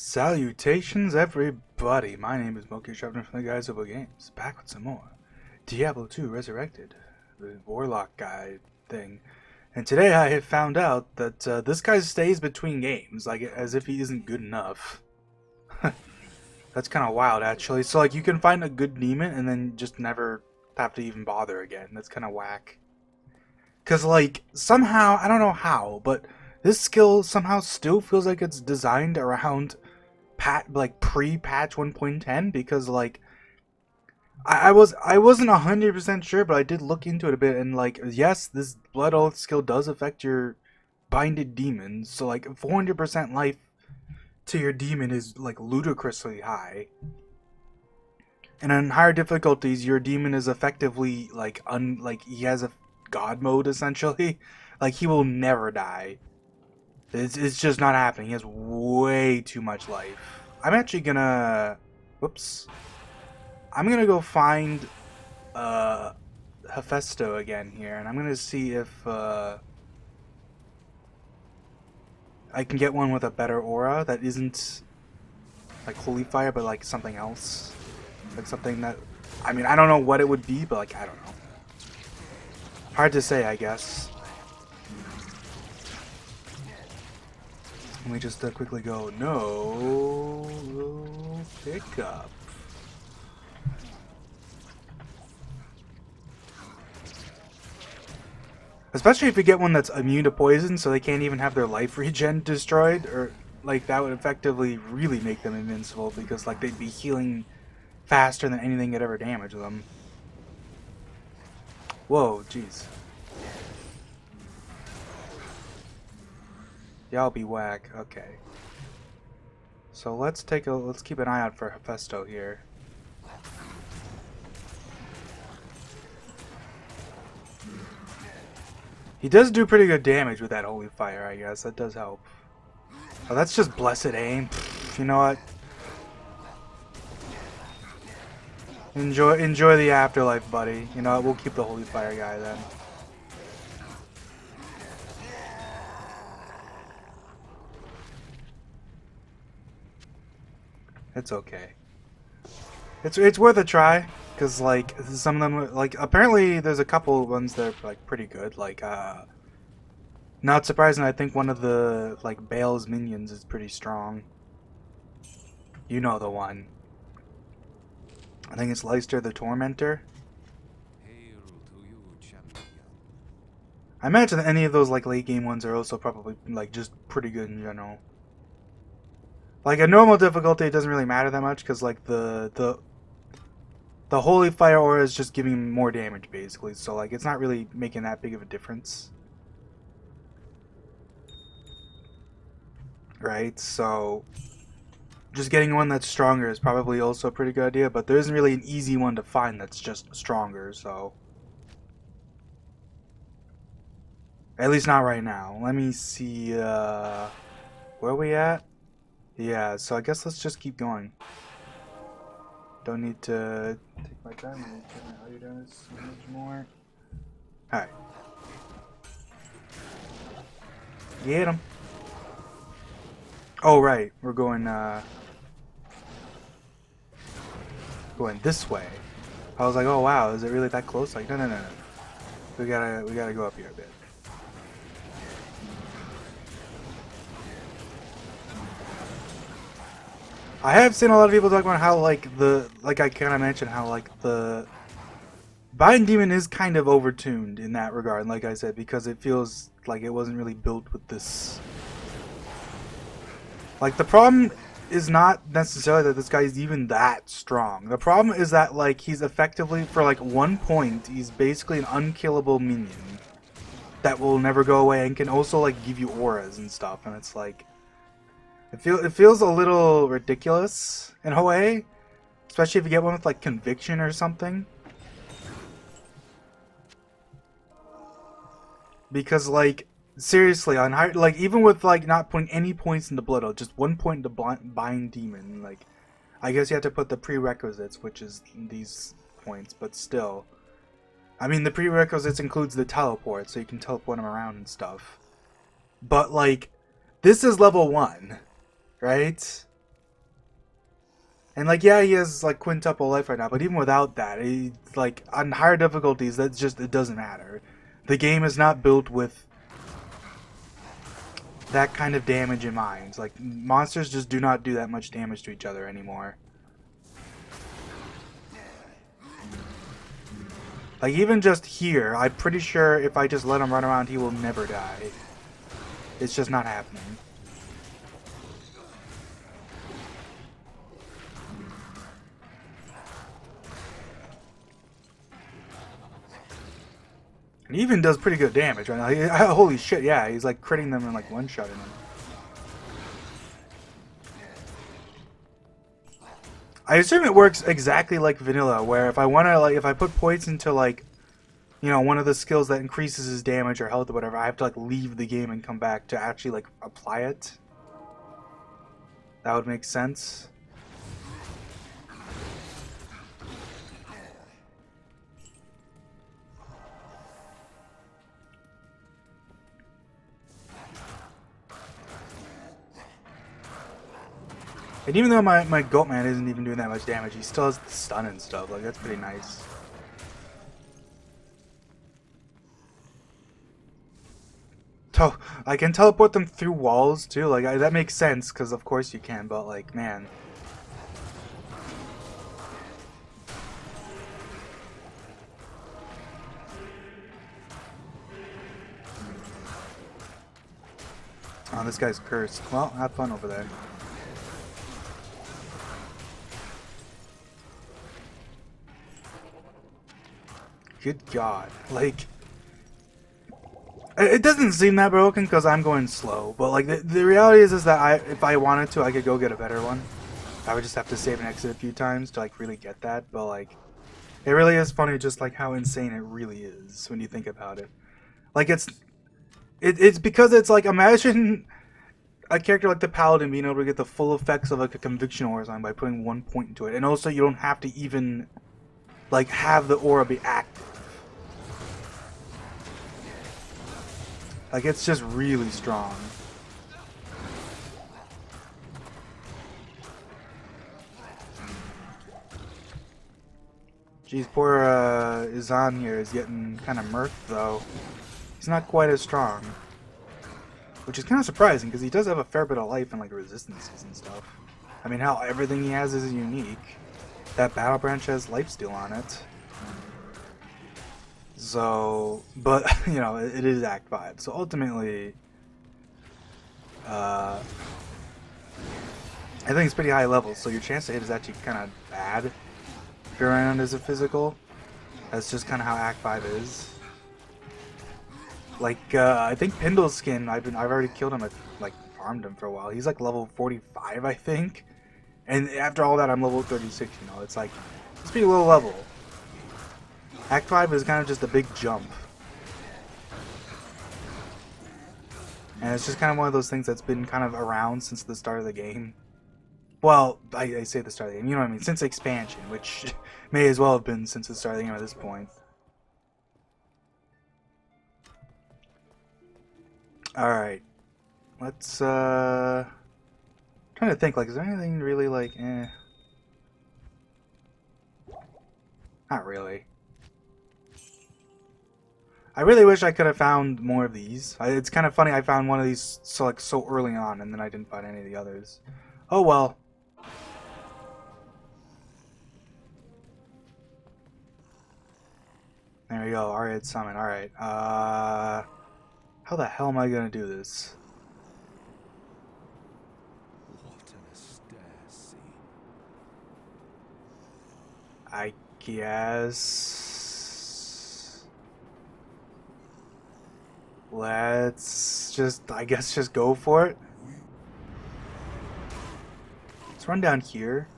Salutations, everybody! My name is Moki Sharpton from the Guys Over Games, back with some more Diablo 2 Resurrected, the Warlock guy thing. And today I have found out that this guy stays between games, like as if he isn't good enough. That's kind of wild, actually. So, like, you can find a good demon and then just never have to even bother again. That's kind of whack. Because, like, somehow, I don't know how, but this skill somehow still feels like it's designed around pre-patch 1.10, because like I wasn't 100% sure, but I did look into it a bit, and like, yes, this blood oath skill does affect your binded demons, so like 400% life to your demon is like ludicrously high. And on higher difficulties, your demon is effectively like he has a god mode essentially. Like, he will never die. It's just not happening. He has way too much life. I'm actually gonna... Whoops. I'm gonna go find Hephaestus again here, and I'm gonna see if I can get one with a better aura that isn't like holy fire, but like something else. Like something that... I mean, I don't know what it would be, but like, I don't know. Hard to say, I guess. Let me just quickly go, no pickup. Especially if you get one that's immune to poison, so they can't even have their life regen destroyed, or like that would effectively really make them invincible, because like they'd be healing faster than anything could ever damage them. Whoa, jeez. Y'all be whack. Okay. So let's keep an eye out for Hephaestus here. He does do pretty good damage with that holy fire, I guess. That does help. Oh, that's just blessed aim. You know what? Enjoy the afterlife, buddy. You know what? We'll keep the holy fire guy then. It's okay. It's worth a try, because like some of them, like, apparently there's a couple ones that are like pretty good. Like not surprising, I think one of the like Baal's minions is pretty strong. You know the one. I think it's Leicester the Tormentor. I imagine that any of those like late game ones are also probably like just pretty good in general. Like, a normal difficulty, it doesn't really matter that much, because like the holy fire aura is just giving him more damage basically, so like it's not really making that big of a difference. Right, so just getting one that's stronger is probably also a pretty good idea, but there isn't really an easy one to find that's just stronger, so at least not right now. Let me see, where are we at? Yeah, so I guess let's just keep going. Don't need to take my time. I need to turn my audio down so much more. Alright. Get him. Oh, right. We're going this way. I was like, oh wow, is it really that close? Like, no. We gotta go up here a bit. I have seen a lot of people talk about how like I kind of mentioned how like the Bind Demon is kind of overtuned in that regard, like I said, because it feels like it wasn't really built with this. Like, the problem is not necessarily that this guy is even that strong. The problem is that like he's effectively, for like 1 point, he's basically an unkillable minion that will never go away and can also like give you auras and stuff, and it's like it feels a little ridiculous in a way, especially if you get one with like conviction or something. Because like seriously, on high, like even with like not putting any points into blood, just 1 point into bind demon, like I guess you have to put the prerequisites, which is these points, but still. I mean, the prerequisites includes the teleport, so you can teleport him around and stuff. But like, this is level 1. Right? And like, yeah, he has like quintuple life right now, but even without that, he, like on higher difficulties, that's just, it doesn't matter. The game is not built with that kind of damage in mind. Like, monsters just do not do that much damage to each other anymore. Like, even just here, I'm pretty sure if I just let him run around, he will never die. It's just not happening. And he even does pretty good damage right now. Holy shit, yeah, he's like critting them and like one-shotting them. I assume it works exactly like vanilla, where if I want to, like, if I put points into, like, you know, one of the skills that increases his damage or health or whatever, I have to, like, leave the game and come back to actually, like, apply it. That would make sense. And even though my Goatman isn't even doing that much damage, he still has the stun and stuff. Like, that's pretty nice. So, I can teleport them through walls, too. Like, that makes sense, because of course you can, but, like, man. Oh, this guy's cursed. Well, have fun over there. Good God. Like, it doesn't seem that broken because I'm going slow, but like the reality is that if I wanted to, I could go get a better one. I would just have to save and exit a few times to like really get that, but like, it really is funny just like how insane it really is when you think about it. Like it's because it's like, imagine a character like the Paladin being able to get the full effects of like a Conviction Aura sign by putting 1 point into it, and also you don't have to even like have the aura be active. Like, it's just really strong. Jeez, poor Izan here is getting kind of murked, though. He's not quite as strong. Which is kind of surprising, because he does have a fair bit of life and, like, resistances and stuff. I mean, hell, everything he has is unique. That Battle Branch has lifesteal on it. So, but, you know, it is Act 5. So ultimately, I think it's pretty high level, so your chance to hit is actually kind of bad if you're around as a physical. That's just kind of how Act 5 is. Like, I think Pindle's skin, I've already killed him, like, farmed him for a while. He's like level 45, I think. And after all that, I'm level 36, you know. It's like, it's pretty low level. Act 5 is kind of just a big jump. And it's just kind of one of those things that's been kind of around since the start of the game. Well, I say the start of the game, you know what I mean? Since expansion, which may as well have been since the start of the game at this point. Alright. Let's, trying to think, like, is there anything really, like, Not really. I really wish I could have found more of these. It's kind of funny I found one of these so early on, and then I didn't find any of the others. Oh well. There we go. Alright, summon. Alright. How the hell am I gonna do this? What an austere scene. I guess... Let's just, I guess, just go for it. Let's run down here.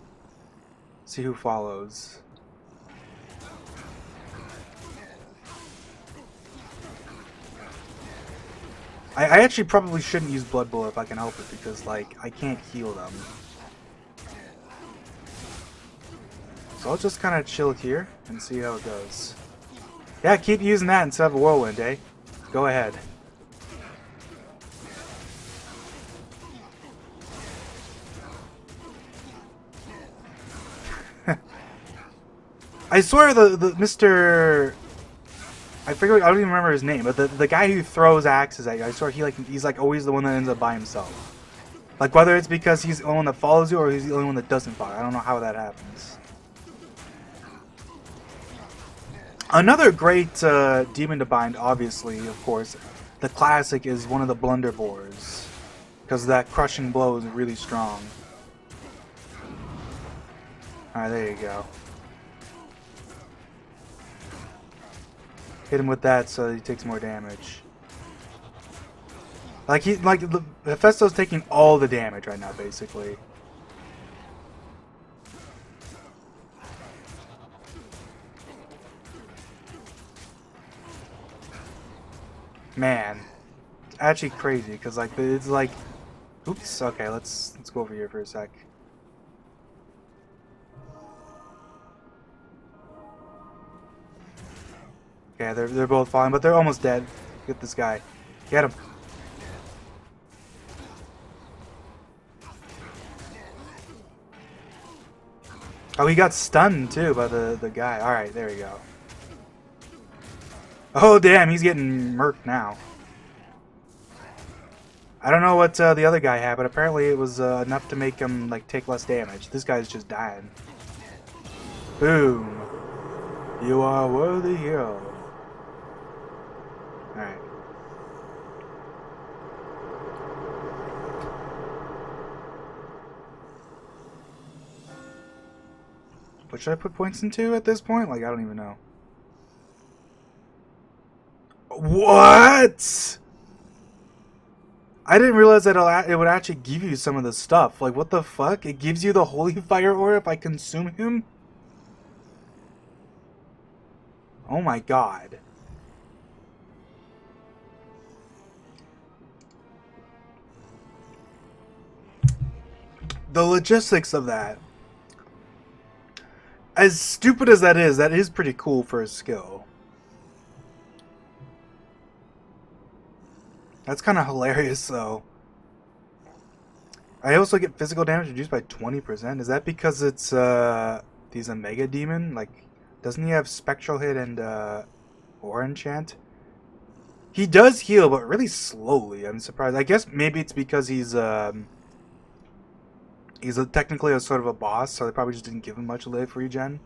See who follows. I actually probably shouldn't use Blood Bowl if I can help it, because, like, I can't heal them. So I'll just kind of chill here and see how it goes. Yeah, keep using that instead of a Whirlwind, eh? Go ahead. I swear the Mr. I forget. I don't even remember his name, but the guy who throws axes at you, I swear he's like always the one that ends up by himself. Like whether it's because he's the only one that follows you or he's the only one that doesn't follow. I don't know how that happens. Another great demon to bind, obviously, of course, the classic is one of the blunderbores, because that crushing blow is really strong. All right, there you go. Hit him with that so he takes more damage. Like Hephaestus taking all the damage right now, basically. Man, it's actually crazy because like it's like, oops. Okay, let's go over here for a sec. Yeah, they're both falling, but they're almost dead. Get this guy. Get him. Oh, he got stunned too by the guy. All right, there we go. Oh damn, he's getting murked now. I don't know what the other guy had, but apparently it was enough to make him like take less damage. This guy's just dying. Boom. You are a worthy hero. Alright. What should I put points into at this point? Like, I don't even know. What? I didn't realize that it would actually give you some of the stuff. Like, what the fuck? It gives you the Holy Fire Aura if I consume him? Oh my god. The logistics of that. As stupid as that is pretty cool for a skill. That's kind of hilarious, though. I also get physical damage reduced by 20%. Is that because it's he's a mega demon? Like, doesn't he have spectral hit and aura enchant? He does heal, but really slowly. I'm surprised. I guess maybe it's because he's technically a sort of a boss, so they probably just didn't give him much life regen.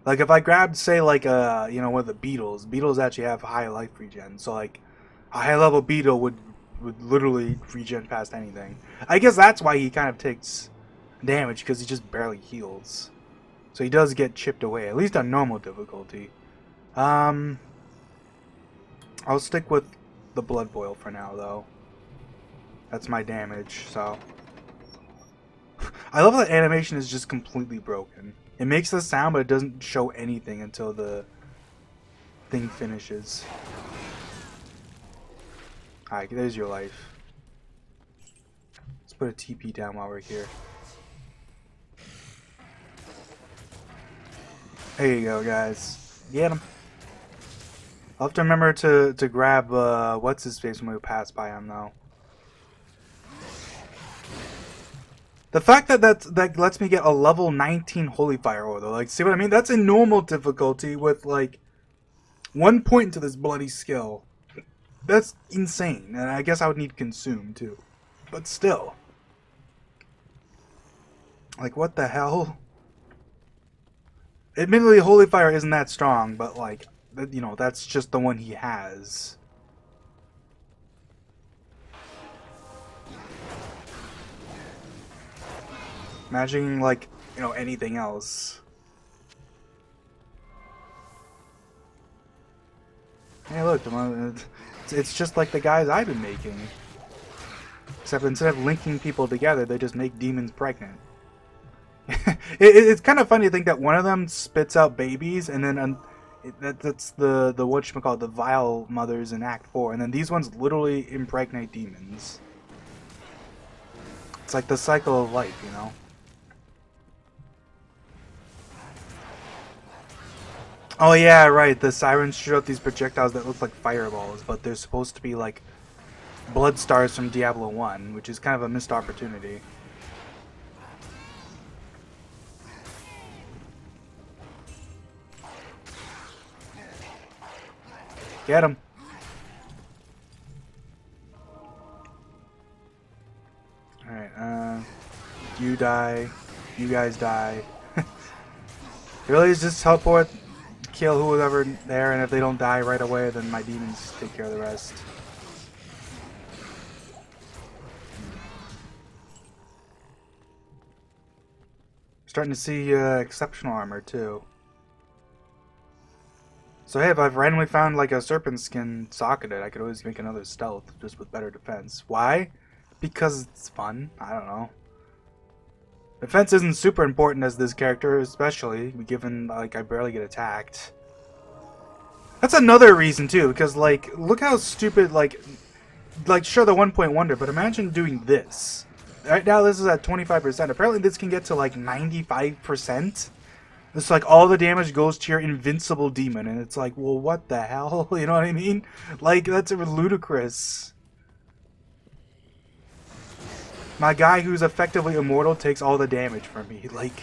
Like if I grabbed, say, like you know, one of the beetles actually have high life regen. So like a high level beetle would literally regen past anything. I guess that's why he kind of takes damage, because he just barely heals. So he does get chipped away, at least on normal difficulty. I'll stick with the blood boil for now, though. That's my damage, so. I love that animation is just completely broken. It makes the sound, but it doesn't show anything until the thing finishes. Alright, there's your life. Let's put a TP down while we're here. There you go, guys. Get him. I'll have to remember to grab what's his face when we pass by him, though. The fact that lets me get a level 19 Holy Fire Aura, though, like, see what I mean? That's in normal difficulty with, like, 1 point to this bloody skill. That's insane, and I guess I would need Consume, too. But still. Like, what the hell? Admittedly, Holy Fire isn't that strong, but, like, you know, that's just the one he has. Imagine, like, you know, anything else. Hey, look, it's just like the guys I've been making. Except instead of linking people together, they just make demons pregnant. It's kind of funny to think that one of them spits out babies, and then that's the whatchamacallit, the vile mothers in Act 4, and then these ones literally impregnate demons. It's like the cycle of life, you know? Oh yeah, right, the sirens shoot out these projectiles that look like fireballs, but they're supposed to be like blood stars from Diablo 1, which is kind of a missed opportunity. Get him. Alright, you die. You guys die. Really, is just teleport, kill whoever there, and if they don't die right away, then my demons take care of the rest. Starting to see exceptional armor too. So hey, if I've randomly found like a serpent skin socketed, I could always make another stealth just with better defense. Why? Because it's fun. I don't know. Defense isn't super important as this character, especially given like I barely get attacked. That's another reason too, because like look how stupid like sure the 1-point wonder, but imagine doing this. Right now this is at 25%. Apparently this can get to like 95%. It's like all the damage goes to your invincible demon, and it's like, well, what the hell? You know what I mean? Like that's ludicrous. My guy who's effectively immortal takes all the damage from me. Like,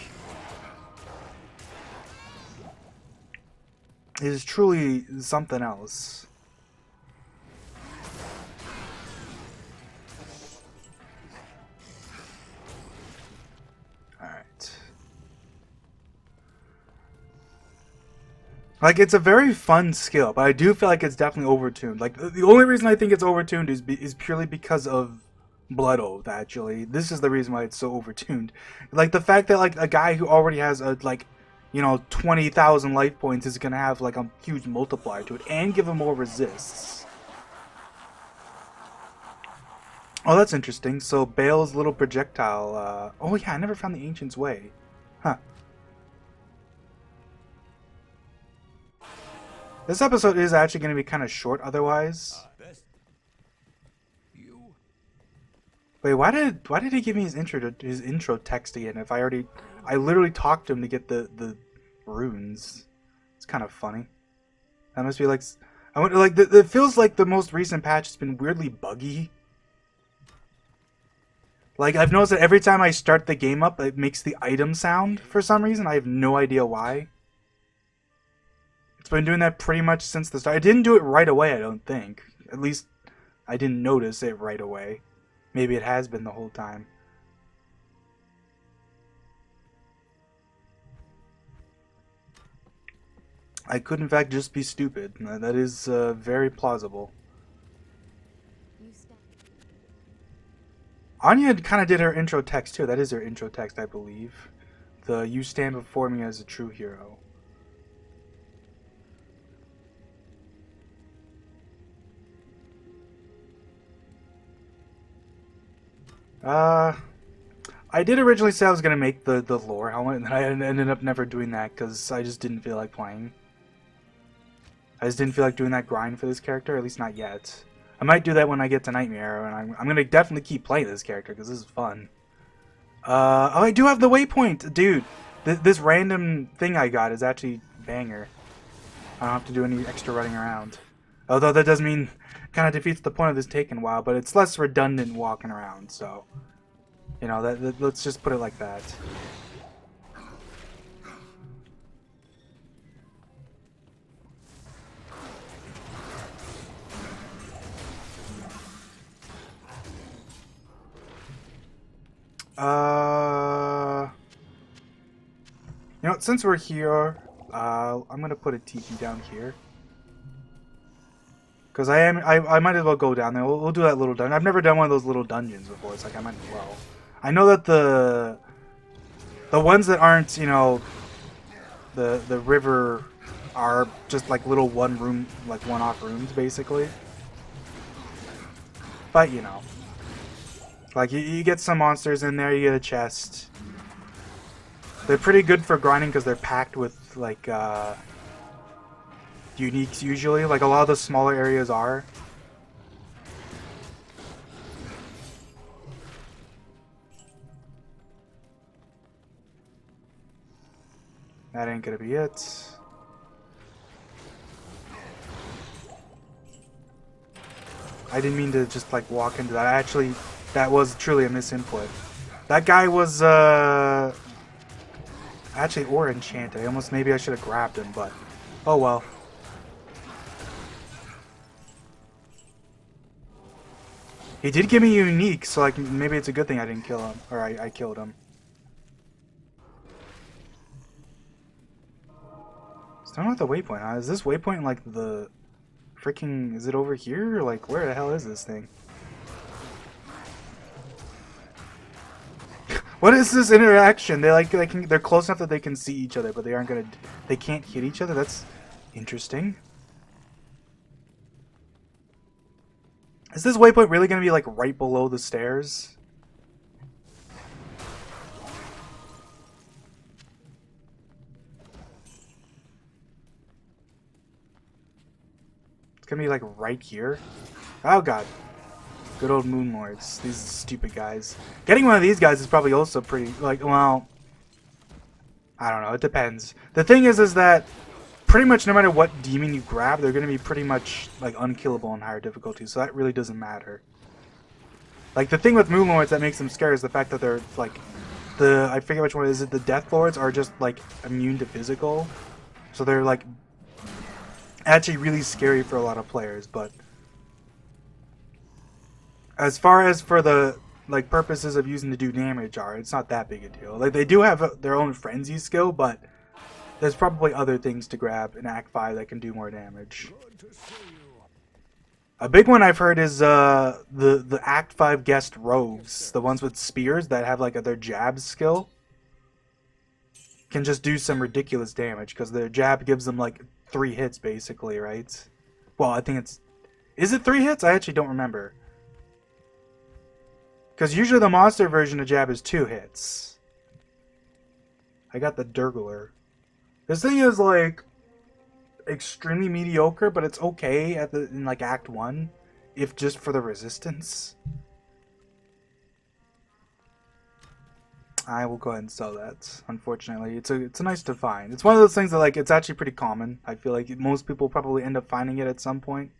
it is truly something else. Alright. Like, it's a very fun skill, but I do feel like it's definitely overtuned. Like, the only reason I think it's overtuned is purely because of Blood Oath, actually. This is the reason why it's so overtuned. Like, the fact that, like, a guy who already has, like, you know, 20,000 life points is gonna have, like, a huge multiplier to it, and give him more resists. Oh, that's interesting. So, Baal's little projectile, oh yeah, I never found the Ancient's Way. Huh. This episode is actually gonna be kind of short, otherwise. Wait, why did he give me his intro text again? If I literally talked to him to get the runes. It's kind of funny. That must be like, I wonder, like it feels like the most recent patch has been weirdly buggy. Like I've noticed that every time I start the game up, it makes the item sound for some reason. I have no idea why. It's been doing that pretty much since the start. I didn't do it right away, I don't think. At least I didn't notice it right away. Maybe it has been the whole time. I could in fact just be stupid. That is very plausible. Anya kind of did her intro text too. That is her intro text, I believe. The "You stand before me as a true hero." I did originally say I was gonna make the lore helmet, and I ended up never doing that because I just didn't feel like playing. I just didn't feel like doing that grind for this character, at least not yet. I might do that when I get to Nightmare, and I'm gonna definitely keep playing this character because this is fun. Oh, I do have the waypoint, dude. This random thing I got is actually banger. I don't have to do any extra running around. Although that does mean kind of defeats the point of this taking a while, but it's less redundant walking around, so you know, let's just put it like that. You know, since we're here, I'm gonna put a TP down here. Because I might as well go down there. We'll do that little dungeon. I've never done one of those little dungeons before. It's like I might as well. I know that the ones that aren't, you know, the river are just like little one-off rooms basically. But you know, like you get some monsters in there. You get a chest. They're pretty good for grinding because they're packed with like uniques usually, like a lot of the smaller areas are. That ain't gonna be it. I didn't mean to just like walk into that. Actually, that was truly a misinput. That guy was actually ore enchanted. Maybe I should have grabbed him, but oh well. He did give me unique, so like maybe it's a good thing I didn't kill him, or I killed him. Still not the waypoint, huh? Is this waypoint like the freaking? Is it over here? Or like where the hell is this thing? What is this interaction? They're close enough that they can see each other, but they can't hit each other. That's interesting. Is this waypoint really gonna be like right below the stairs? It's gonna be like right here. Oh god. Good old Moon Lords. These stupid guys. Getting one of these guys is probably also pretty, like, well, I don't know. It depends. The thing is that pretty much no matter what demon you grab, they're going to be pretty much, like, unkillable on higher difficulty, so that really doesn't matter. Like, the thing with Moon Lords that makes them scary is the fact that they're, like, I forget which one is it, the Death Lords are just, like, immune to physical. So they're, like, actually really scary for a lot of players, but as far as for the like purposes of using to do damage it's not that big a deal. Like they do have their own frenzy skill, but there's probably other things to grab in Act 5 that can do more damage. A big one I've heard is the Act 5 guest rogues, the ones with spears that have like their jab skill can just do some ridiculous damage because their jab gives them like 3 hits basically, right? Well, I think is it 3 hits? I actually don't remember. Because usually the monster version of jab is 2 hits. I got the Durgler. This thing is like extremely mediocre, but it's okay in like Act 1, if just for the resistance. I will go ahead and sell that. Unfortunately, it's a nice to find. It's one of those things that like it's actually pretty common. I feel like most people probably end up finding it at some point.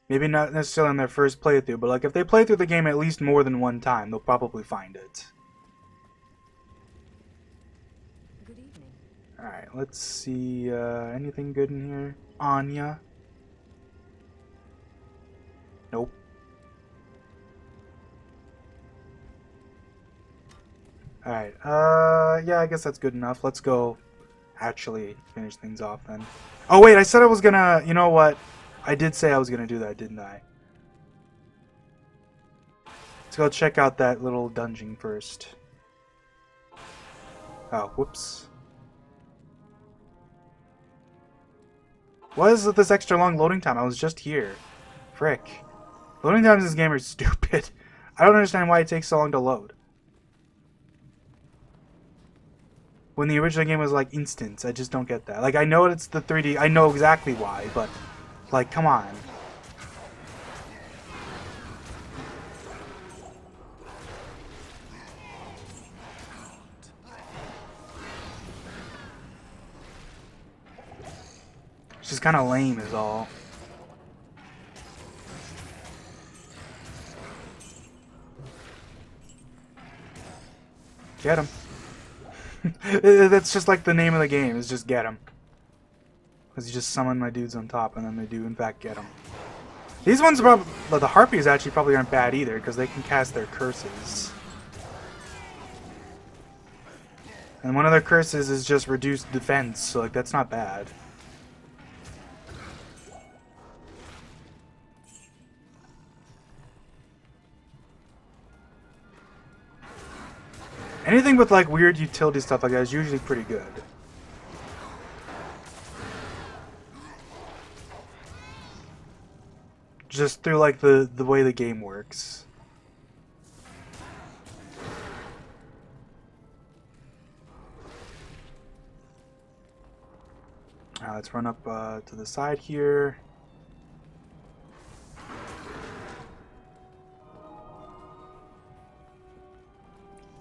Maybe not necessarily on their first playthrough, but like if they play through the game at least more than one time, they'll probably find it. Good evening. Alright, let's see, anything good in here? Anya? Nope. Alright, yeah, I guess that's good enough. Let's go actually finish things off then. Oh wait, I said I was gonna, you know what? I did say I was going to do that, didn't I? Let's go check out that little dungeon first. Oh, whoops. What is with this extra long loading time? I was just here. Frick. Loading times in this game are stupid. I don't understand why it takes so long to load. When the original game was like instant, I just don't get that. Like, I know it's the 3D, I know exactly why, but like, come on. It's just kind of lame is all. Get him. That's just like the name of the game, is just get him. Because you just summon my dudes on top, and then they do in fact get them. These ones probably, but the harpies actually probably aren't bad either, because they can cast their curses. And one of their curses is just reduced defense, so like that's not bad. Anything with like weird utility stuff like that is usually pretty good. Just through like the way the game works. Let's run up to the side here.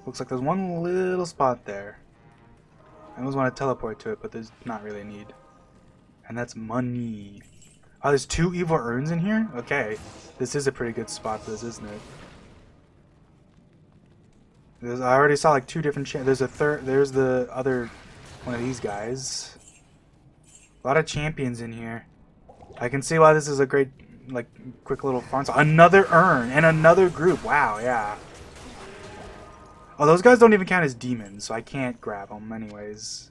Looks like there's one little spot there. I almost want to teleport to it, but there's not really a need. And that's money. Oh, there's 2 evil urns in here? Okay. This is a pretty good spot for this, isn't it? I already saw like 2 different there's a third, there's the other one of these guys. A lot of champions in here. I can see why this is a great like quick little farms. Another urn and another group. Wow, yeah. Oh, those guys don't even count as demons, so I can't grab them anyways.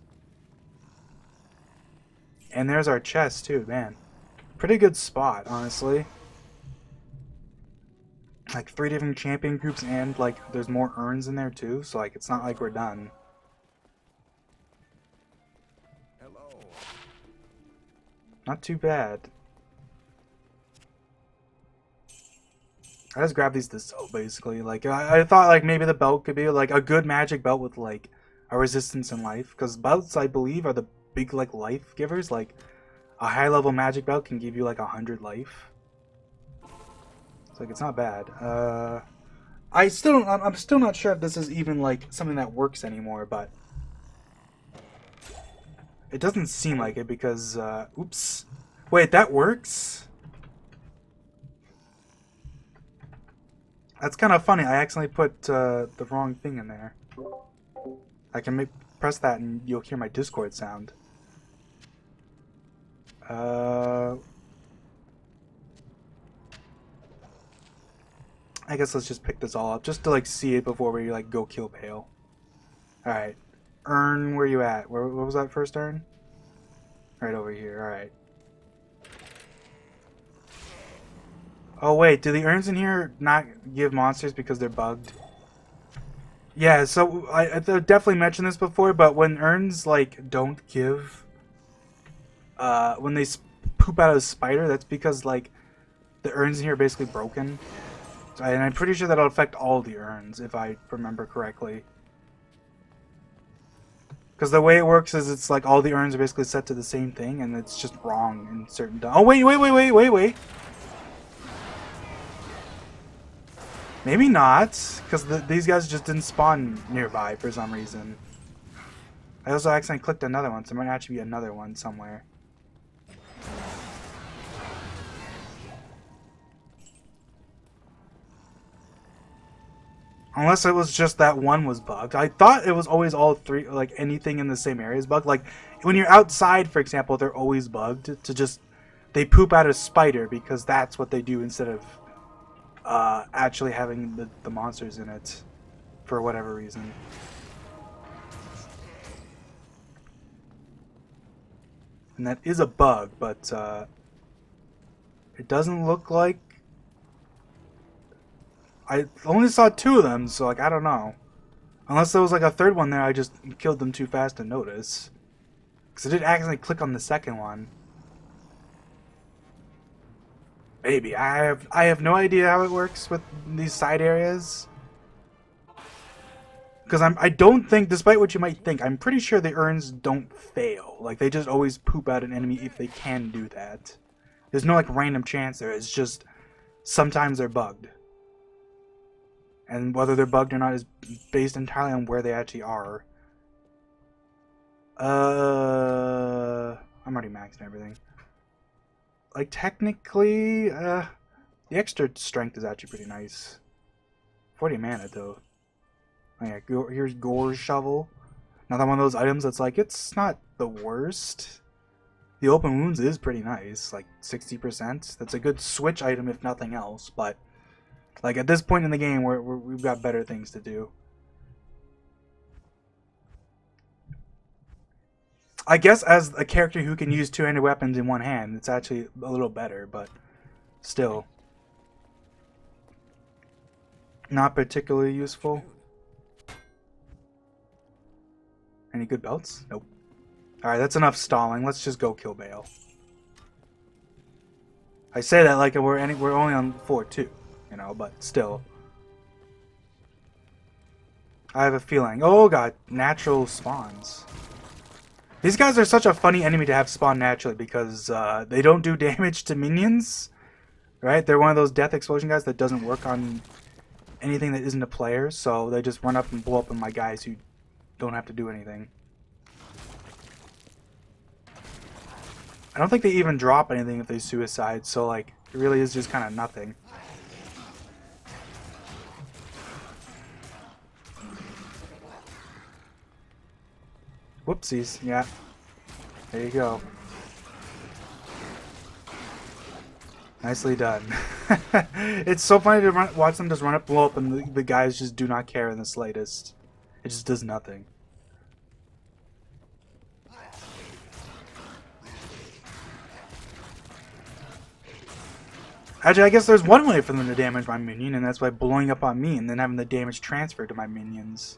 And there's our chest too, man. Pretty good spot, honestly. Like 3 different champion groups, and like there's more urns in there too, so like it's not like we're done. Hello. Not too bad. I just grabbed these to sell, basically. Like, I thought, like, maybe the belt could be, like, a good magic belt with, like, a resistance in life. Because belts, I believe, are the big, like, life givers. Like, a high-level magic belt can give you, like, 100 life. It's like, it's not bad. I'm still not sure if this is even, like, something that works anymore, but... It doesn't seem like it because, oops. Wait, that works? That's kind of funny. I accidentally put the wrong thing in there. I can press that and you'll hear my Discord sound. I guess let's just pick this all up just to like see it before we like go kill Baal. Alright. Urn, where you at? What was that first urn? Right over here. Alright. Oh wait, do the urns in here not give monsters because they're bugged? Yeah, so I definitely mentioned this before, but when urns like don't give, when they poop out a spider, that's because like the urns in here are basically broken, and I'm pretty sure that'll affect all the urns if I remember correctly. Because the way it works is it's like all the urns are basically set to the same thing, and it's just wrong in certain. Oh wait. Maybe not, because these guys just didn't spawn nearby for some reason. I also accidentally clicked another one, so there might actually be another one somewhere. Unless it was just that one was bugged. I thought it was always all 3, like anything in the same area is bugged. Like when you're outside, for example, they're always bugged to just, they poop out a spider because that's what they do instead of actually having the monsters in it for whatever reason. And that is a bug, but it doesn't look like... I only saw 2 of them, so like I don't know. Unless there was like a third one there, I just killed them too fast to notice. Because I did accidentally click on the second one. Maybe. I have no idea how it works with these side areas. Because I don't think, despite what you might think, I'm pretty sure the urns don't fail. Like, they just always poop out an enemy if they can do that. There's no, like, random chance there. It's just, sometimes they're bugged. And whether they're bugged or not is based entirely on where they actually are. I'm already maxed and everything. Like, technically, the extra strength is actually pretty nice. 40 mana, though. Oh, yeah, here's Gore's Shovel. Another one of those items that's like, it's not the worst. The open wounds is pretty nice, like 60%. That's a good switch item if nothing else, but like at this point in the game, we've got better things to do. I guess as a character who can use 2-handed weapons in one hand, it's actually a little better, but still. Not particularly useful. Any good belts? Nope. Alright, that's enough stalling. Let's just go kill Baal. I say that like we're only on 4-2, you know, but still. I have a feeling. Oh god, natural spawns. These guys are such a funny enemy to have spawn naturally because they don't do damage to minions, right? They're one of those death explosion guys that doesn't work on anything that isn't a player, so they just run up and blow up on my guys who don't have to do anything. I don't think they even drop anything if they suicide, so like it really is just kind of nothing. Whoopsies, yeah. There you go. Nicely done. It's so funny to watch them just run up, blow up, and the guys just do not care in the slightest. It just does nothing. Actually, I guess there's one way for them to damage my minion, and that's by blowing up on me and then having the damage transferred to my minions.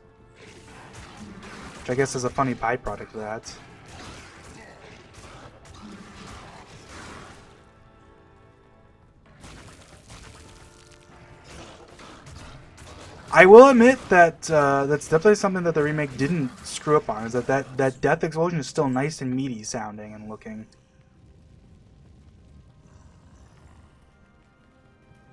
Which I guess is a funny byproduct of that. I will admit that that's definitely something that the remake didn't screw up on, is that death explosion is still nice and meaty sounding and looking.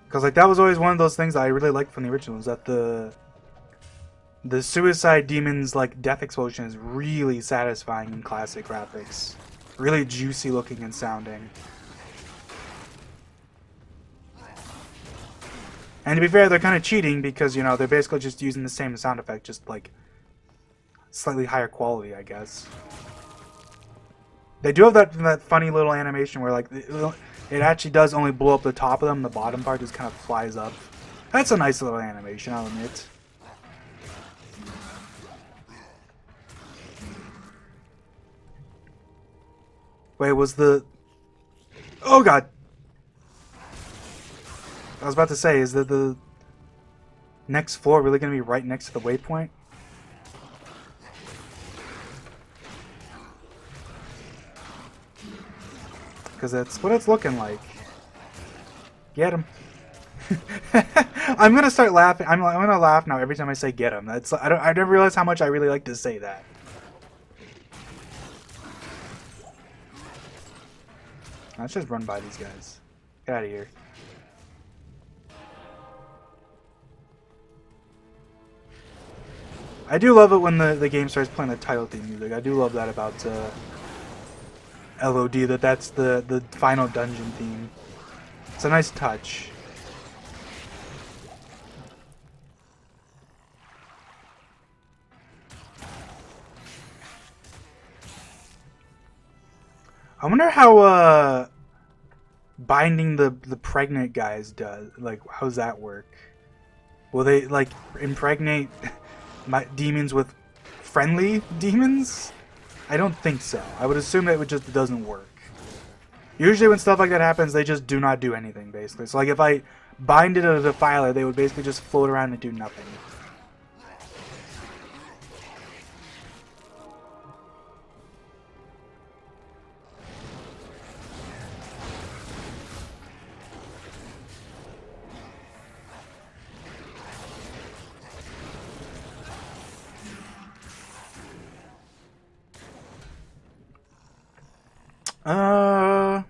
Because like that was always one of those things that I really liked from the original, is that the suicide demon's like death explosion is really satisfying in classic graphics. Really juicy looking and sounding. And to be fair, they're kind of cheating because, you know, they're basically just using the same sound effect, just like slightly higher quality, I guess. They do have that funny little animation where like it actually does only blow up the top of them, the bottom part just kind of flies up. That's a nice little animation, I'll admit. Wait, was the... Oh god! I was about to say, is that the next floor really going to be right next to the waypoint? Because that's what it's looking like. Get him. I'm going to start laughing. I'm going to laugh now every time I say get him. That's, I never realized how much I really like to say that. Let's just run by these guys. Get out of here. I do love it when the game starts playing the title theme music. I do love that about LOD, that's the final dungeon theme. It's a nice touch. I wonder how binding the pregnant guys does. Like, how's that work? Will they like impregnate my demons with friendly demons? I don't think so. I would assume that it just doesn't work. Usually when stuff like that happens, they just do not do anything, basically. So like if I binded a defiler, they would basically just float around and do nothing.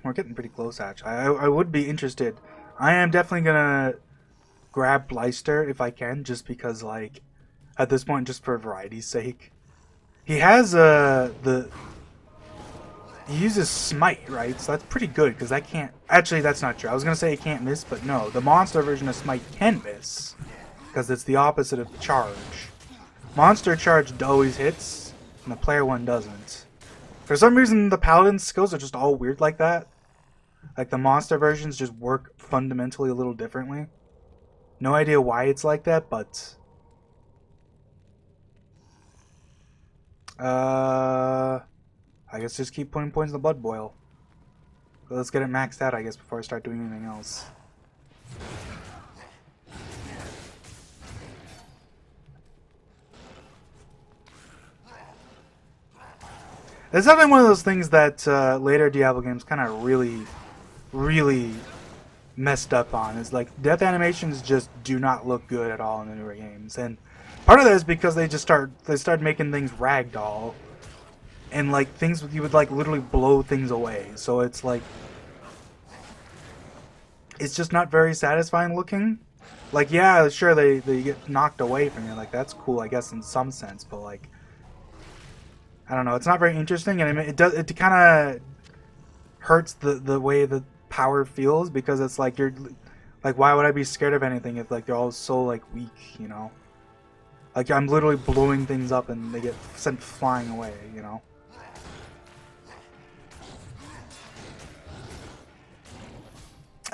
We're getting pretty close, actually. I would be interested. I am definitely gonna grab Bleister if I can, just because, like, at this point, just for variety's sake. He has, he uses Smite, right? So that's pretty good, because that can't... Actually, that's not true. I was gonna say it can't miss, but no. The monster version of Smite can miss, because it's the opposite of Charge. Monster Charge always hits, and the player one doesn't. For some reason, the Paladin's skills are just all weird like that. Like, the monster versions just work fundamentally a little differently. No idea why it's like that, but... I guess just keep putting points in the Blood Boil. So let's get it maxed out, I guess, before I start doing anything else. It's definitely one of those things that later Diablo games kind of really messed up on. Is like death animations just do not look good at all in the newer games, and part of that is because they start making things ragdoll, and like things you would like literally blow things away. So it's like it's just not very satisfying looking. Like yeah, sure they get knocked away from you, like that's cool I guess in some sense, but like I don't know, it's not very interesting, and it kind of hurts the way the power feels, because it's like you're like, why would I be scared of anything if like they're all so like weak, you know? Like I'm literally blowing things up and they get sent flying away, you know?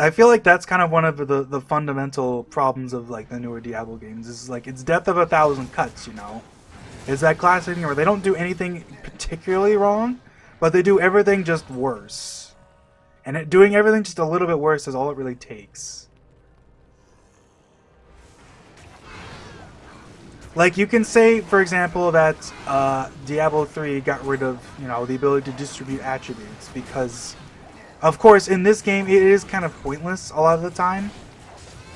I feel like that's kind of one of the fundamental problems of like the newer Diablo games is like it's death of 1,000 cuts, you know. It's that classic thing where they don't do anything particularly wrong, but they do everything just worse. And doing everything just a little bit worse is all it really takes. Like you can say, for example, that Diablo 3 got rid of, you know, the ability to distribute attributes because, of course, in this game it is kind of pointless a lot of the time,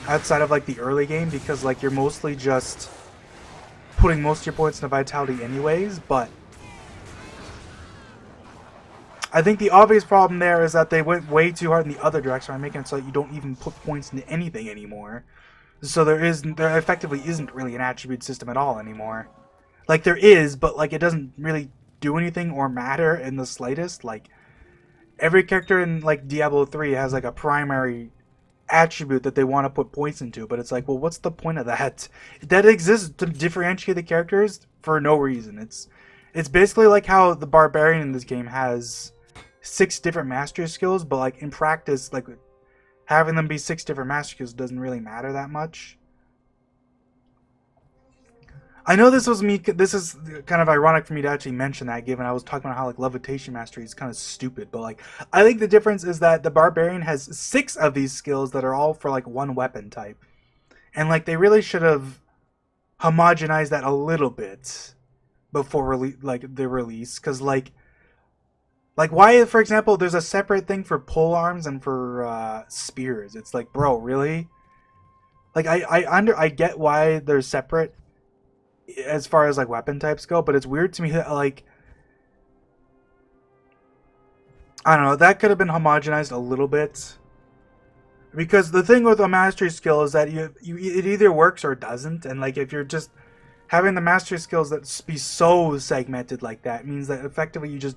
outside of like the early game, because like you're mostly just putting most of your points into vitality anyways. But I think the obvious problem there is that they went way too hard in the other direction by making it so that you don't even put points into anything anymore. So there effectively isn't really an attribute system at all anymore. Like there is, but like it doesn't really do anything or matter in the slightest. Like every character in like Diablo 3 has like a primary attribute that they want to put points into, but it's like, well, what's the point of that? That exists to differentiate the characters for no reason. It's basically like how the barbarian in this game has 6 different mastery skills, but like in practice, like having them be 6 different master skills doesn't really matter that much. I know this is kind of ironic for me to actually mention that, given I was talking about how like levitation mastery is kind of stupid, but like I think the difference is that the barbarian has 6 of these skills that are all for like one weapon type. And like they really should have homogenized that a little bit before the release, cuz like why, for example, there's a separate thing for pole arms and for spears. It's like, bro, really? Like I get why they're separate as far as like weapon types go, but it's weird to me that like I don't know, that could have been homogenized a little bit. Because the thing with a mastery skill is that it either works or it doesn't, and like if you're just having the mastery skills that be so segmented like that, means that effectively you just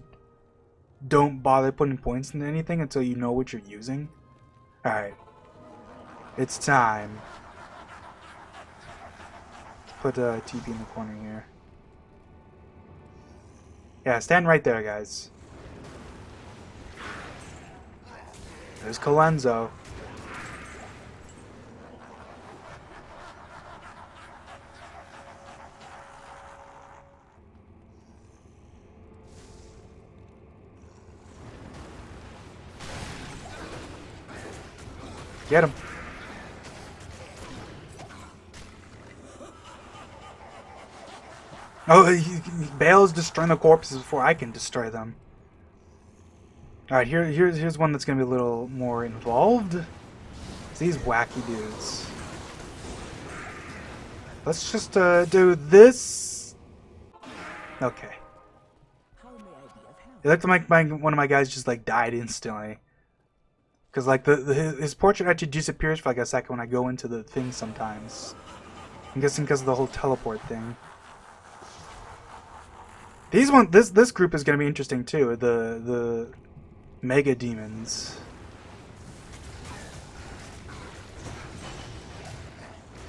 don't bother putting points into anything until you know what you're using. Alright. It's time. Put a TP in the corner here. Yeah, stand right there, guys. There's Colenso. Get him. Oh, Baal is destroying the corpses before I can destroy them. Alright, here's one that's going to be a little more involved. It's these wacky dudes. Let's just do this. Okay. It looked like one of my guys just like died instantly. Because like his portrait actually disappears for like a second when I go into the thing sometimes. I'm guessing because of the whole teleport thing. This group is going to be interesting too. The mega demons.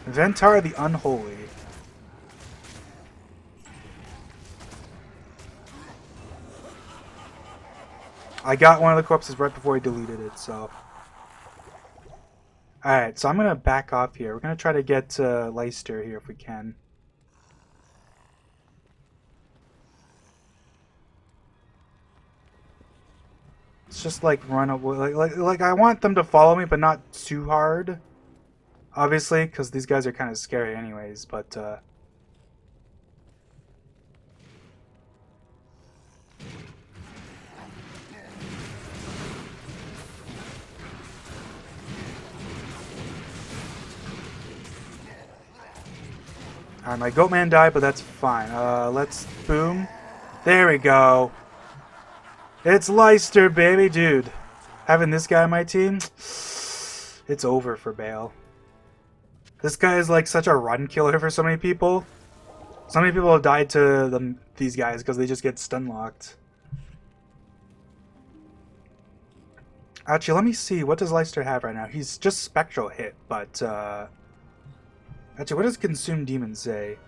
Ventar the Unholy. I got one of the corpses right before he deleted it, so. Alright, so I'm going to back off here. We're going to try to get Leicester here if we can. It's just like run away. Like I want them to follow me, but not too hard. Obviously, because these guys are kind of scary anyways, but alright, my Goatman died, but that's fine. Let's boom. There we go. It's Leicester, baby, dude. Having this guy on my team, it's over for Baal. This guy is like such a run killer for so many people. So many people have died to these guys because they just get stun locked. Actually, let me see. What does Leicester have right now? He's just Spectral Hit, but actually, what does Consume Demon say?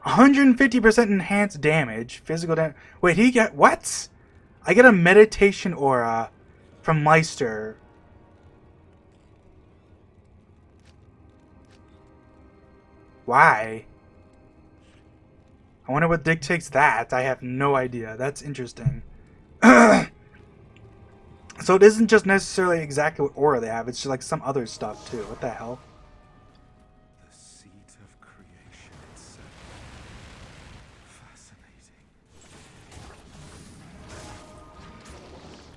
150% enhanced damage, physical damage. Wait, he got what? I get a meditation aura from Leicester Why? I wonder what dictates that. I have no idea. That's interesting. So it isn't just necessarily exactly what aura they have, it's just like some other stuff too. What the hell? The seat of creation itself. Fascinating.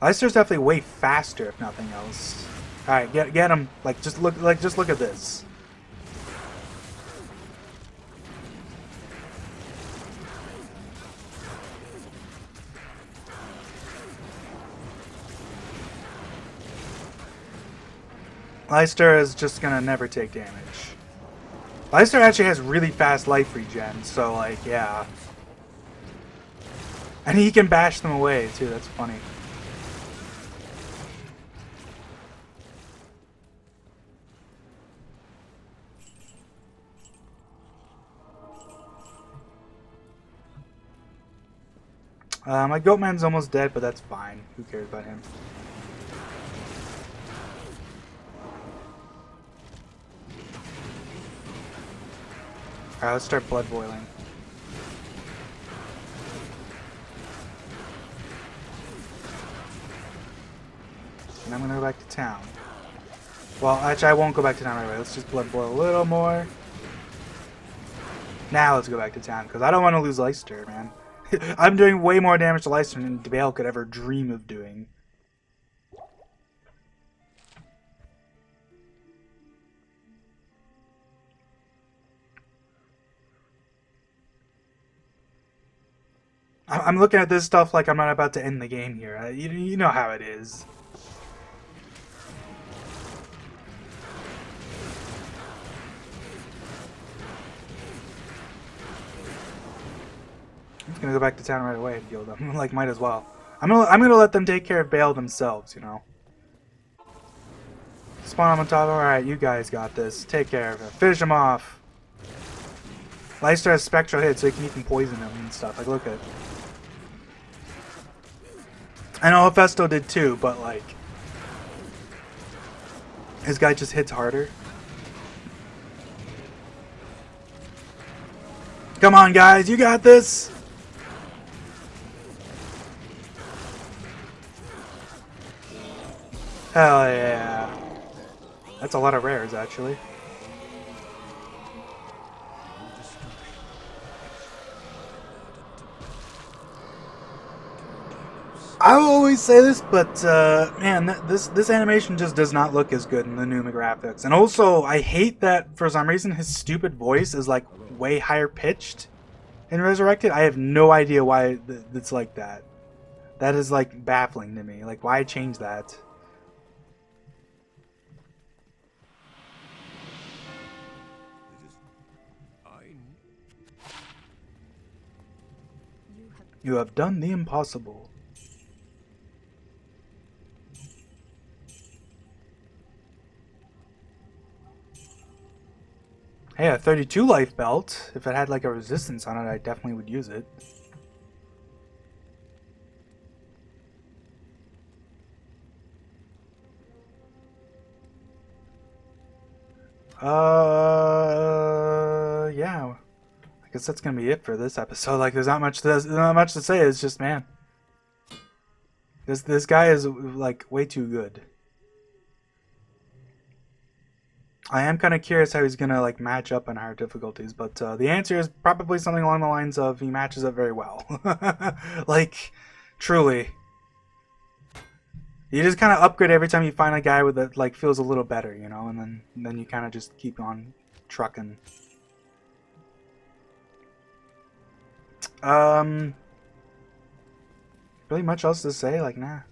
Leicester's definitely way faster if nothing else. Alright, get him. Just look at this. Leicester is just gonna never take damage. Leicester actually has really fast life regen, so like, yeah. And he can bash them away too, that's funny. My Goatman's almost dead, but that's fine. Who cares about him? Alright, let's start blood boiling. And I'm gonna go back to town. Well, actually, I won't go back to town right away. Let's just blood boil a little more. Now let's go back to town, because I don't want to lose Leicester, man. I'm doing way more damage to Leicester than Baal could ever dream of doing. I'm looking at this stuff like I'm not about to end the game here. You know how it is. I'm just gonna go back to town right away and heal them. Like, might as well. I'm gonna let them take care of Baal themselves, you know. Spawn on top. Alright, you guys got this. Take care of it. Finish him off. Leicester has spectral hits, so you can even poison him and stuff. Like, look at it. I know Hephaestus did too, but like, his guy just hits harder. Come on, guys, you got this. Hell yeah. That's a lot of rares, actually. I will always say this, but man, this animation just does not look as good in the new graphics. And also, I hate that for some reason his stupid voice is like way higher pitched in Resurrected. I have no idea why it's like that. That is like baffling to me. Like, why change that? You have done the impossible. Hey, a 32 life belt. If it had like a resistance on it, I definitely would use it. Yeah. I guess that's gonna be it for this episode. Like, there's not much to say. It's just, man, this guy is like way too good. I am kind of curious how he's gonna like match up on higher difficulties, but the answer is probably something along the lines of he matches up very well. Like, truly, you just kind of upgrade every time you find a guy with that like feels a little better, you know, and then you kind of just keep on trucking. Really much else to say? Like, nah.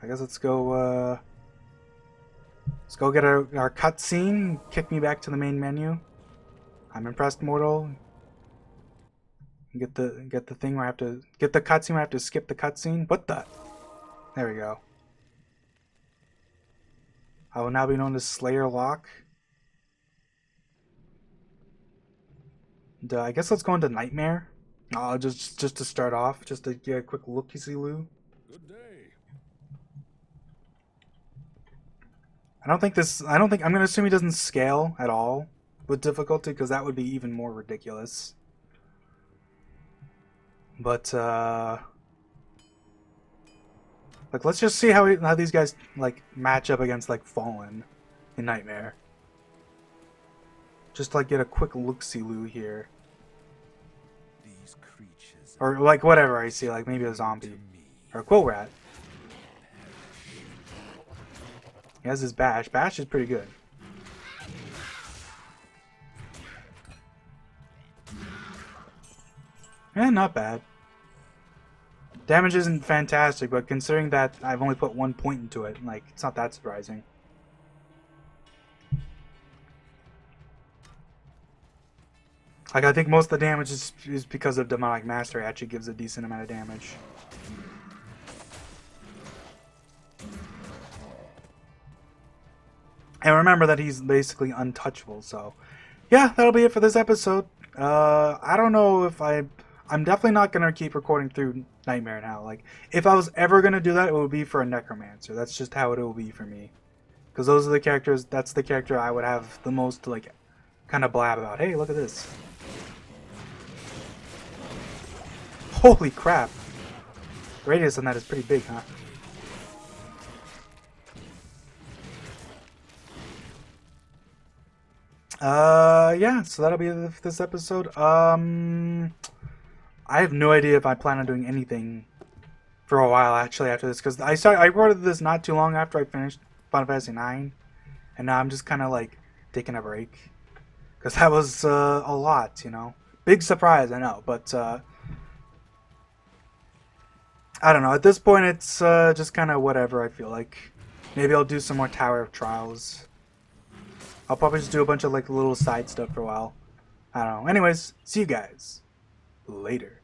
I guess let's go get our cutscene. Kick me back to the main menu. I'm impressed, mortal. Get the thing where I have to get the cutscene where I have to skip the cutscene. What the? There we go. I will now be known as Slayer Locke. And, I guess let's go into Nightmare. Just to start off, just to get a quick looky-see-loo. Good day. I'm gonna assume he doesn't scale at all. with difficulty, because that would be even more ridiculous. But like, let's just see how these guys like match up against like Fallen in Nightmare. Just like get a quick look-see-loo here. These creatures Or like whatever I see, like maybe a zombie. Or a quill rat. He has his bash. Bash is pretty good. Eh, not bad. Damage isn't fantastic, but considering that I've only put 1 point into it, like, it's not that surprising. Like, I think most of the damage is because of Demonic Mastery actually gives a decent amount of damage. And remember that he's basically untouchable, so... Yeah, that'll be it for this episode. I don't know if I'm definitely not going to keep recording through Nightmare now. Like, if I was ever going to do that, it would be for a Necromancer. That's just how it will be for me. Because those are the characters, that's the character I would have the most to, like, kind of blab about. Hey, look at this. Holy crap. The radius on that is pretty big, huh? Yeah, so that'll be it for this episode. I have no idea if I plan on doing anything for a while actually after this, because I recorded this not too long after I finished Final Fantasy IX, and now I'm just kind of like taking a break, because that was a lot, you know. Big surprise, I know, but I don't know. At this point, it's just kind of whatever I feel like. Maybe I'll do some more Tower of Trials. I'll probably just do a bunch of like little side stuff for a while. I don't know. Anyways, see you guys later.